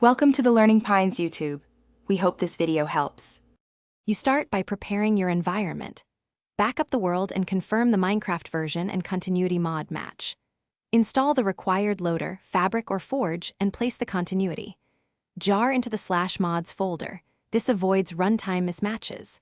Welcome to the Learning Pines YouTube. We hope this video helps. You start by preparing your environment. Back up the world and confirm the Minecraft version and continuity mod match. Install the required loader, fabric, or forge, and place the continuity. Jar into the /mods folder. This avoids runtime mismatches.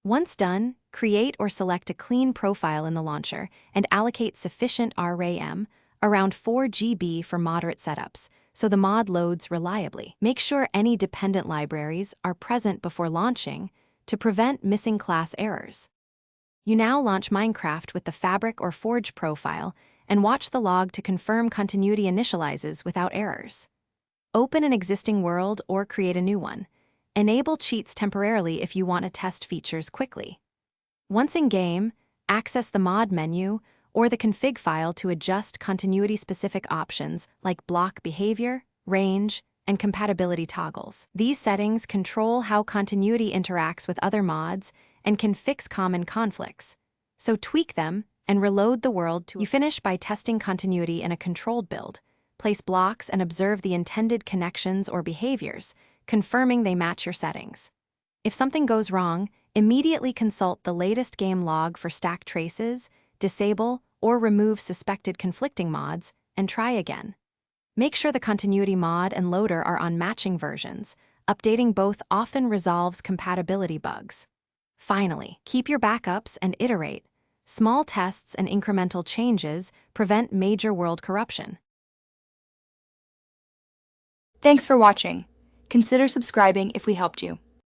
Once done, create or select a clean profile in the launcher and allocate sufficient RAM, around 4 GB for moderate setups, so the mod loads reliably. Make sure any dependent libraries are present before launching to prevent missing class errors. You now launch Minecraft with the fabric or forge profile and watch the log to confirm continuity initializes without errors. Open an existing world or create a new one. Enable cheats temporarily if you want to test features quickly. Once in-game, access the mod menu or the config file to adjust continuity-specific options like block behavior, range, and compatibility toggles. These settings control how continuity interacts with other mods and can fix common conflicts. So tweak them and reload the world to. You finish by testing continuity in a controlled build. Place blocks and observe the intended connections or behaviors, confirming they match your settings. If something goes wrong, immediately consult the latest game log for stack traces, disable or remove suspected conflicting mods, and try again. Make sure the continuity mod and loader are on matching versions. Updating both often resolves compatibility bugs. Finally, keep your backups and iterate. Small tests and incremental changes prevent major world corruption. Thanks for watching. Consider subscribing if we helped you.